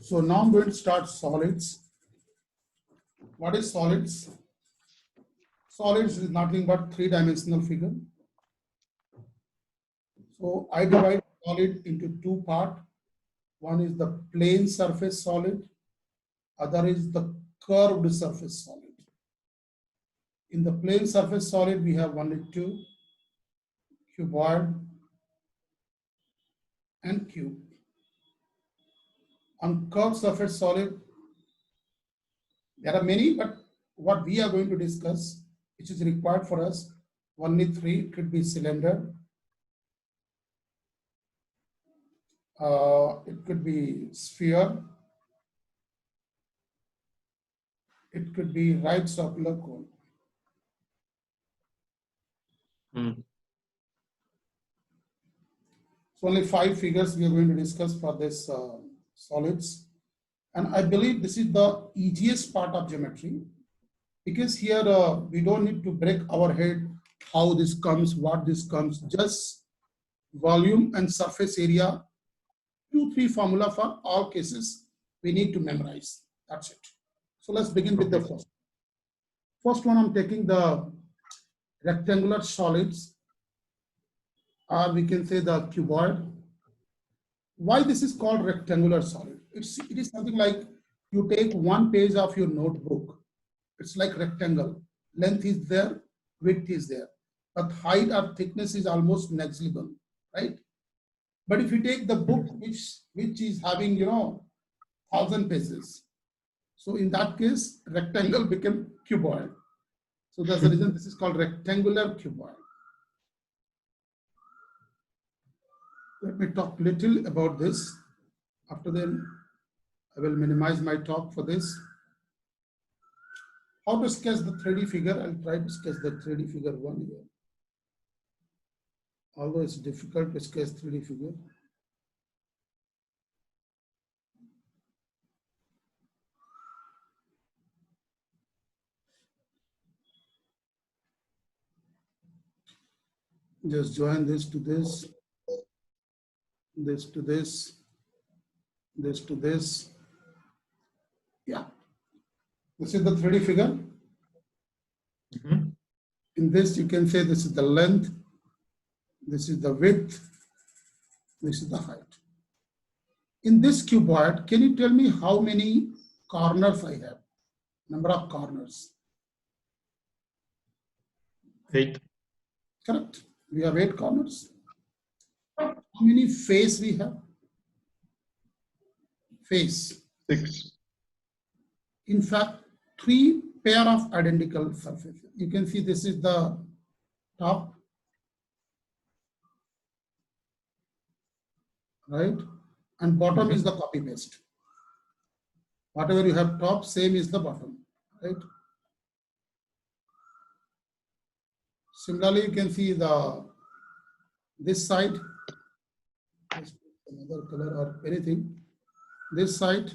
So now I'm going to start solids. What is solids? Solids is nothing but three-dimensional figure. So I divide solid into two parts. One is the plane surface solid, other is the curved surface solid. In the plane surface solid, we have only two, cuboid and cube. On curved surface solid, there are many, but what we are going to discuss, which is required for us, only three. It could be cylinder, it could be sphere, it could be right circular cone. So only 5 figures we are going to discuss for this solids. And I believe this is the easiest part of geometry, because here we don't need to break our head how this comes, what this comes, just volume and surface area, 2-3 formula for all cases we need to memorize. That's it. So let's begin with the first. First one, I'm taking the rectangular solids, or we can say the cuboid. Why this is called rectangular solid? It is something like you take one page of your notebook. It's like rectangle. Length is there, width is there, but height or thickness is almost negligible, right? But if you take the book which is having 1,000 pages, so in that case rectangle became cuboid. So that's the reason this is called rectangular cuboid. Let me talk little about this. After then, I will minimize my talk for this. How to sketch the 3D figure? I'll try to sketch the 3D figure one here. Although it's difficult to sketch 3D figure. Just join this to this, this to this, this to this. Yeah. This is the 3D figure. In this, you can say this is the length, this is the width, this is the height. In this cuboid, can you tell me how many corners I have? Number of corners. 8. Correct. We have 8 corners. How many face we have? Face. 6. In fact, 3 pair of identical surfaces. You can see this is the top, right? And bottom is the copy paste. Whatever you have top, same is the bottom, right? Similarly, you can see this side, another color or anything, this side.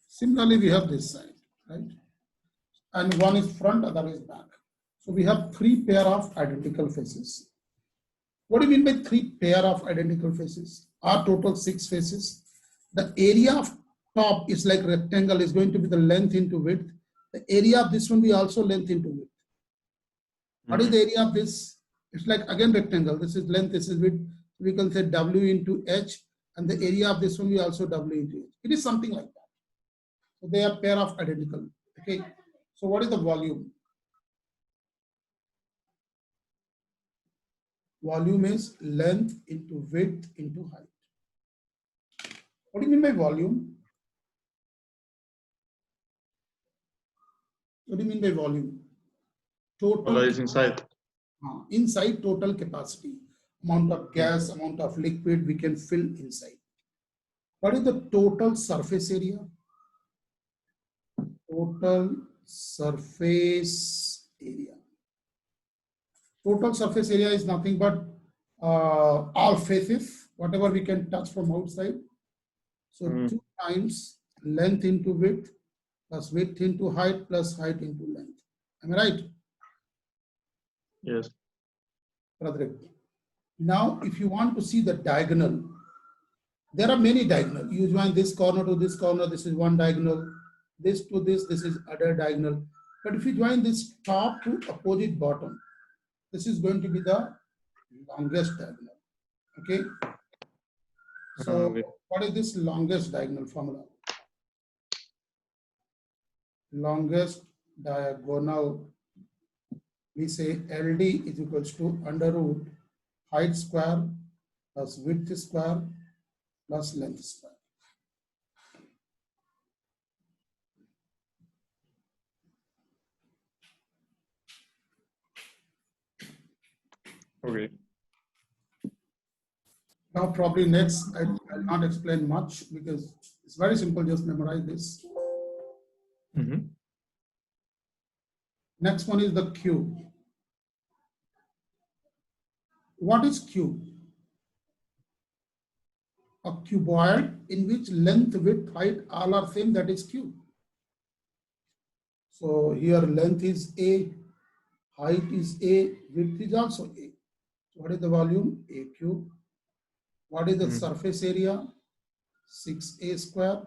Similarly, we have this side, right? And one is front, other is back. So we have 3 pair of identical faces. What do you mean by 3 pair of identical faces? Our total 6 faces. The area of top is like rectangle, is going to be the length into width. The area of this one we also length into width. What is the area of this? It's like again rectangle. This is length, this is width. We can say W into H, and the area of this one we also W into H. It is something like that. So they are pair of identical. Okay. So what is the volume? Volume is length into width into height. What do you mean by volume? What do you mean by volume? Total is inside. Inside total capacity. Amount of gas, amount of liquid we can fill inside. What is the total surface area? Total surface area. Total surface area is nothing but all faces, whatever we can touch from outside. So 2 times length into width plus width into height plus height into length. Am I right? Yes. Now, if you want to see the diagonal There are many diagonal. You join this corner to this corner, this is one diagonal. This to this is other diagonal. But if you join this top to opposite bottom, this is going to be the longest diagonal. Okay. So Okay. what is this longest diagonal formula? Longest diagonal, we say LD is equals to under root height square plus width square plus length square. Okay. Now probably next, I'll not explain much because it's very simple, just memorize this. Mm-hmm. Next one is the cube. What is cube? A cuboid in which length, width, height all are same, that is cube. So here length is A, height is A, width is also A. So what is the volume? A cube. What is the surface area? 6A square.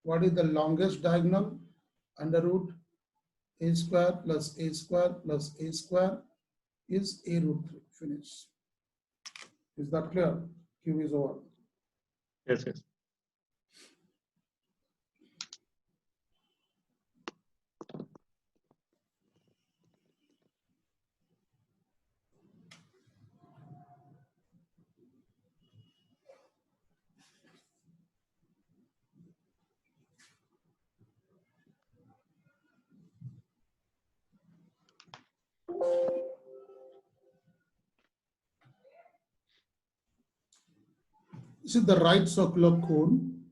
What is the longest diagonal? Under root A square plus A square plus A square is A root 3. Finish. Is that clear? Cube is over. Yes, yes. This is the right circular cone.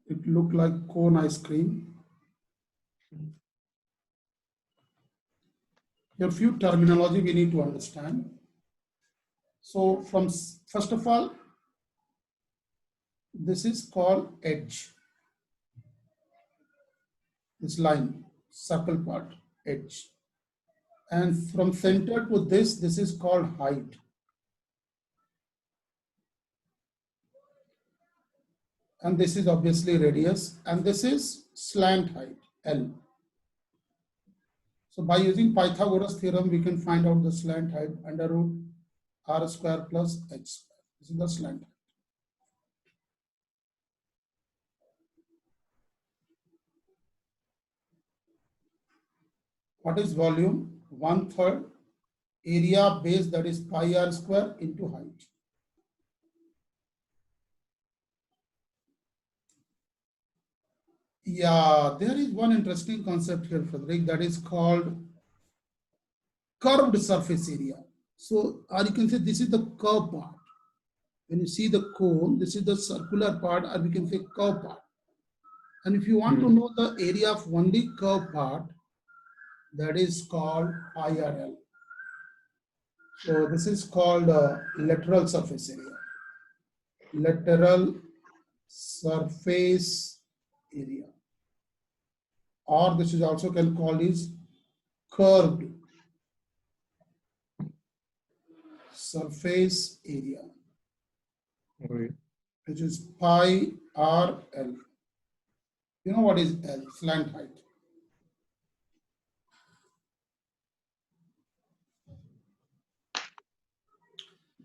It looked like cone ice cream. Here, few terminology we need to understand. So from first of all, this is called edge. This line, circle part, edge. And from center to this is called height. And this is obviously radius. And this is slant height, L. So by using Pythagoras theorem, we can find out the slant height under root R square plus H square. This is the slant height. What is volume? 1/3 area base, that is pi r square into height. Yeah, there is one interesting concept here, Frederick, that is called curved surface area. So, or you can say this is the curve part. When you see the cone, this is the circular part, or we can say curve part. And if you want to know the area of only curve part, that is called pi RL. So this is called lateral surface area. Lateral surface area. Or this is also can call is curved surface area, Okay. which is pi RL. You know what is L? Slant height.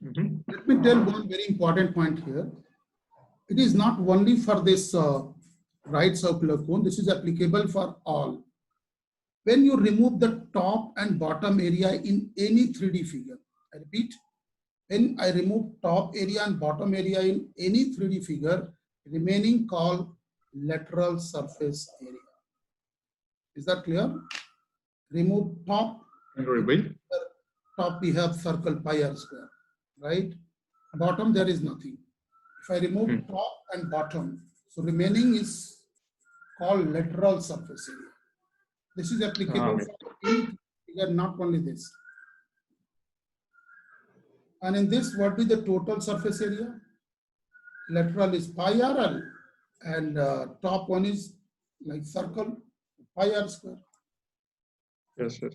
Let me tell one very important point here. It is not only for this right circular cone, this is applicable for all. When you remove the top and bottom area in any 3D figure, I repeat, when I remove top area and bottom area in any 3D figure, remaining called lateral surface area. Is that clear? Remove top. Top we have circle pi r square, right? Bottom there is nothing. If I remove top and bottom, so remaining is called lateral surface area. This is applicable for any figure, not only this. And in this, what is the total surface area? Lateral is pi RL, and top one is like circle pi r square. Yes, sir.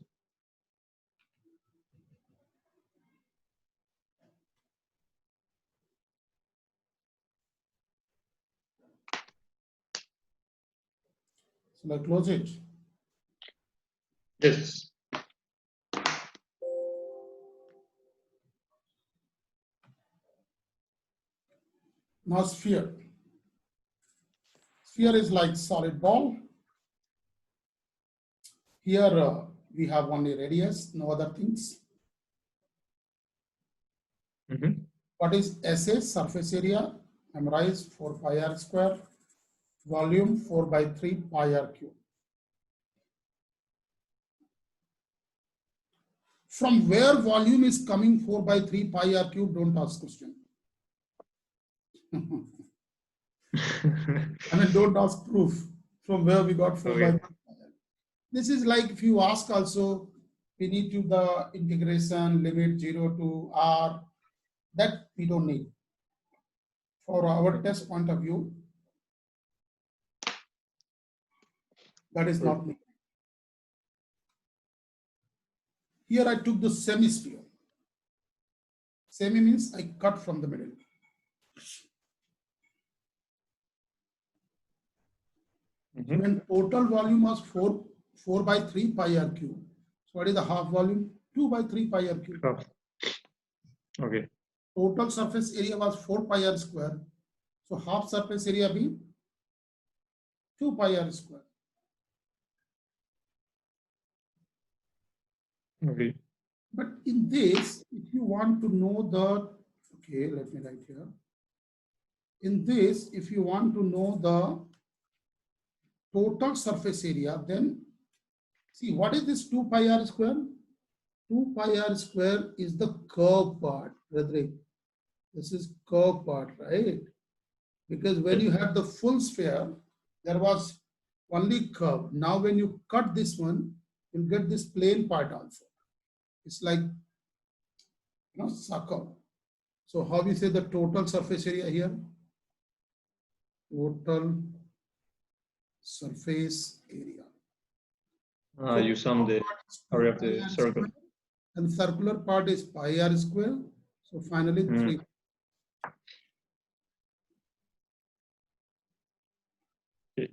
So I close it. Yes. Now sphere. Sphere is like solid ball. Here we have only radius, no other things. Mm-hmm. What is SA? Surface area. Memorize 4 pi r square. Volume 4 by 3 pi r cube. From where volume is coming 4 by 3 pi r cube, don't ask question. I mean, don't ask proof from where we got 4 by 3 pi r. This is like if you ask also, we need to the integration limit 0 to r, that we don't need. For our test point of view, that is not needed. Here I took the semi-sphere. Semi means I cut from the middle. Mm-hmm. When total volume was 4 by 3 pi r cube. So what is the half volume? 2 by 3 pi r cube. Okay. Total surface area was 4 pi r square. So half surface area be 2 pi r square. Okay. But in this, if you want to know the, okay, let me write here. In this, if you want to know the total surface area, then see what is this 2 pi r square? 2 pi r square is the curve part, Radrik. This is curve part, right? Because when you had the full sphere, there was only curve. Now when you cut this one, you'll get this plane part also. It's like, circle. So how we say the total surface area here? Total surface area. So You sum the area of the circle. And circular part is pi r square. So finally 3. Okay.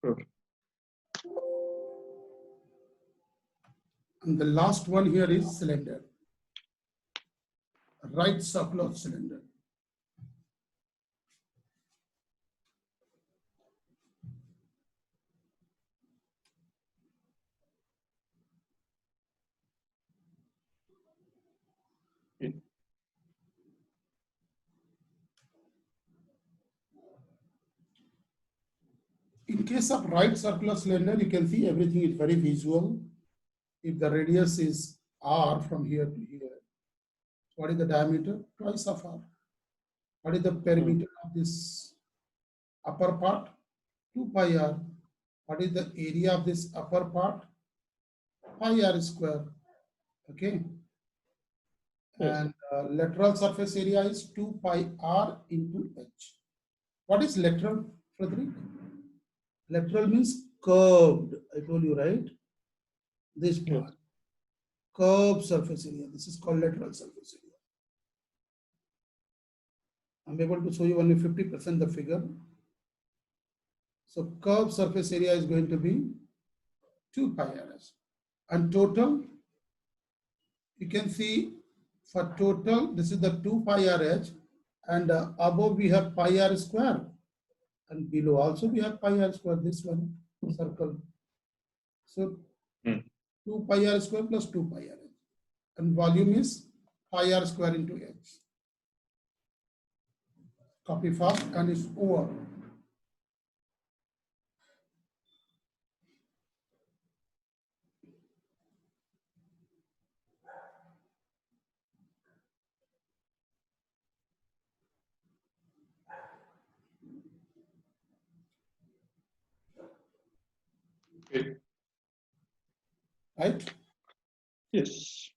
Okay. And the last one here is cylinder. Right circular cylinder. In case of right circular cylinder, you can see everything is very visual. If the radius is r from here to here, what is the diameter? Twice of r. What is the perimeter of this upper part? 2 pi r. What is the area of this upper part? Pi r square. Okay. Yes. And lateral surface area is 2 pi r into h. What is lateral, Frederick? Lateral means curved. I told you, right? This part. Yes. Curved surface area. This is called lateral surface area. I'm able to show you only 50% the figure. So curved surface area is going to be 2 pi rs. And total, you can see for total, this is the 2 pi rh, and above we have pi r square, and below also we have pi r square, this one circle. So 2 pi r square plus 2 pi r h, and volume is pi r square into h. Copy fast and it's over. Okay. Right? Yes.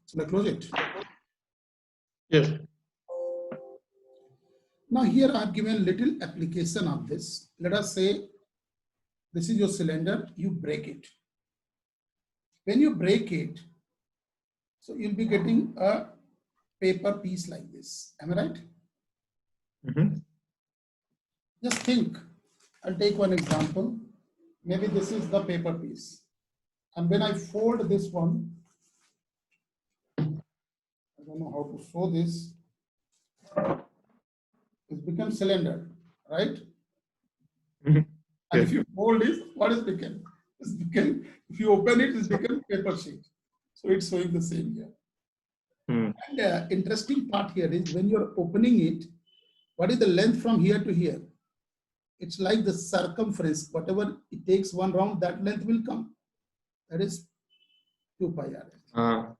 So I close it. Yes. Now here I have given little application of this. Let us say this is your cylinder, you break it. When you break it, so you'll be getting a paper piece like this. Am I right? Mhm. Just think. I'll take one example. Maybe this is the paper piece. And when I fold this one, I don't know how to show this. It becomes cylinder, right? Mhm. And Yes. if you fold it, what is become? It's become, if you open it, it's become paper sheet. So it's showing the same here. Mm. And interesting part here is when you're opening it, what is the length from here to here? It's like the circumference, whatever it takes one round, that length will come. That is 2 pi r. Ah,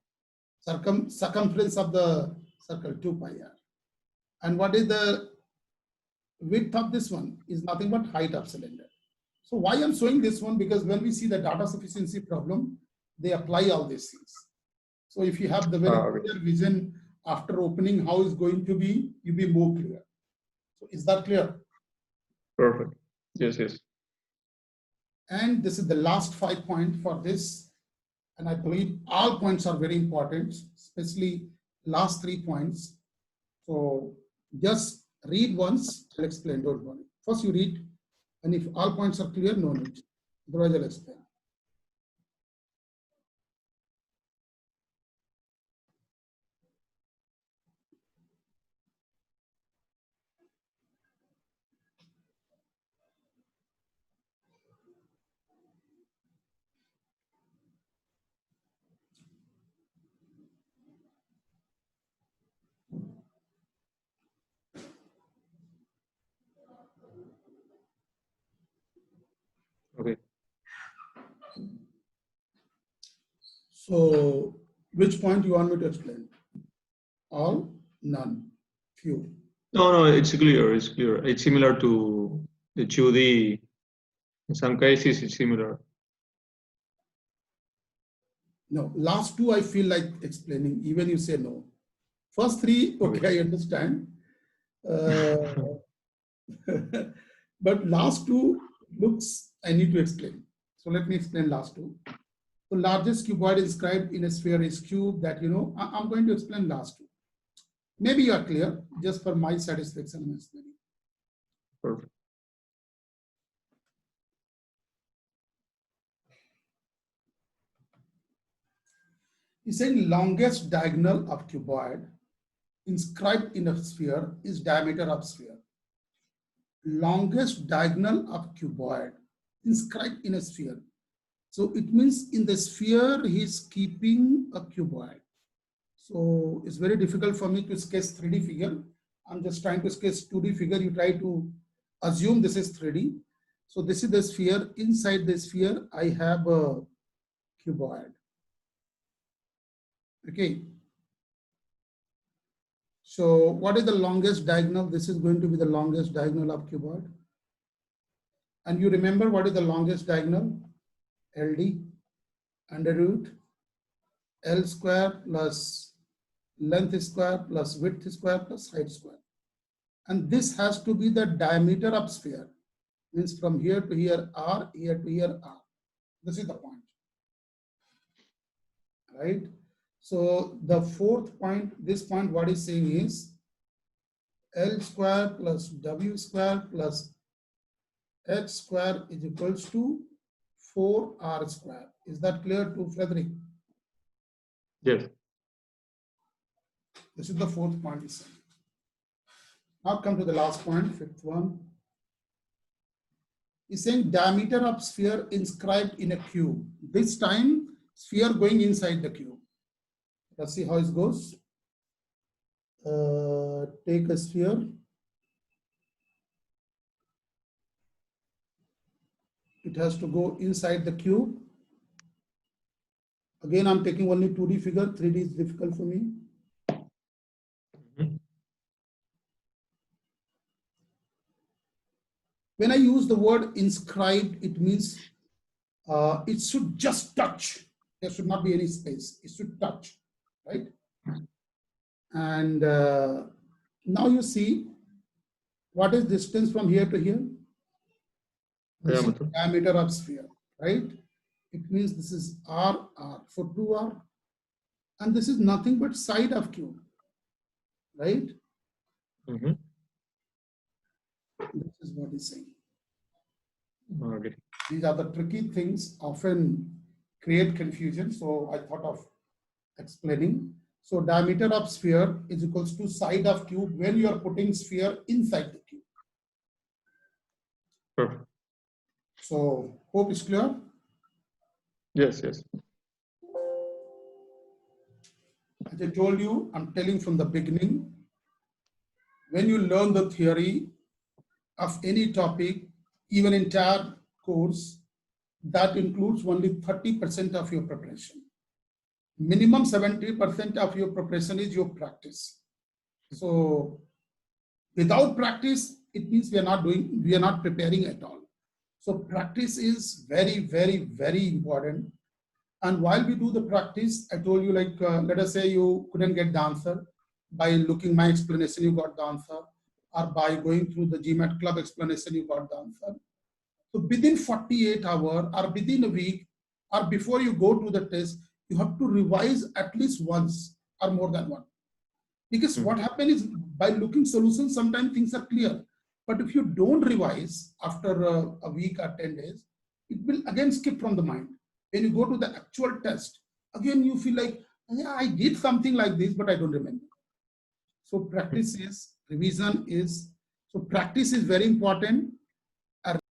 Circumference of the circle, 2 pi r. And what is the width of this one? Is nothing but height of cylinder. So why I'm showing this one? Because when we see the data sufficiency problem, they apply all these things. So if you have the very okay. clear vision after opening how it's going to be, you'll be more clear. So is that clear? Perfect. Yes, yes. And this is the last 5 point for this. And I believe all points are very important, especially last 3 points. So just read once, I'll explain, don't worry. First you read, and if all points are clear, no need. Otherwise I'll explain. Okay. So which point you want me to explain? All, none, few. No, no, it's clear. It's clear. It's similar to the 2D. In some cases, it's similar. No, last 2 I feel like explaining, even you say no. First 3, okay, I understand. But last 2 looks, I need to explain. So let me explain last 2. The largest cuboid inscribed in a sphere is cube that, I'm going to explain last 2. Maybe you are clear, just for my satisfaction I'm explaining. Perfect. He's saying longest diagonal of cuboid inscribed in a sphere is diameter of sphere. Longest diagonal of cuboid inscribed in a sphere. So it means in the sphere he's keeping a cuboid. So it's very difficult for me to sketch 3D figure. I'm just trying to sketch 2D figure. You try to assume this is 3D. So this is the sphere. Inside the sphere, I have a cuboid. Okay. So what is the longest diagonal? This is going to be the longest diagonal of cuboid. And you remember what is the longest diagonal? LD under root L square plus length square plus width square plus height square. And this has to be the diameter of sphere. Means from here to here R, here to here R. This is the point. Right? So the 4th point, this point what is saying is L square plus W square plus H square is equals to 4R square. Is that clear to Frederick? Yes. This is the 4th point. Now come to the last point, 5th one. He's saying diameter of sphere inscribed in a cube. This time sphere going inside the cube. Let's see how it goes. Take a sphere. It has to go inside the cube. Again, I'm taking only 2D figure. 3D is difficult for me. Mhm. When I use the word inscribed, it means it should just touch. There should not be any space. It should touch, right? And now you see what is distance from here to here? This is Diameter. diameter of sphere, right? It means this is R for 2R, and this is nothing but side of cube, right? Mhm. This is what he's saying. Okay. These are the tricky things, often create confusion. So I thought of explaining. So diameter of sphere is equals to side of cube when you are putting sphere inside the cube. Perfect. So hope is clear. Yes, yes. As I told you, I'm telling from the beginning, when you learn the theory of any topic, even entire course, that includes only 30% of your preparation. Minimum 70% of your preparation is your practice. So without practice, it means we are not preparing at all. So practice is very, very, very important. And while we do the practice, I told you, like, let us say you couldn't get the answer. By looking my explanation, you got the answer. Or by going through the GMAT club explanation, you got the answer. So within 48 hours or within a week or before you go to the test, you have to revise at least once or more than one. Because what happens is by looking solutions, sometimes things are clear. But if you don't revise after a week or 10 days, it will again skip from the mind. When you go to the actual test, again you feel like, yeah, I did something like this, but I don't remember. So practice is, revision is, so practice is very important.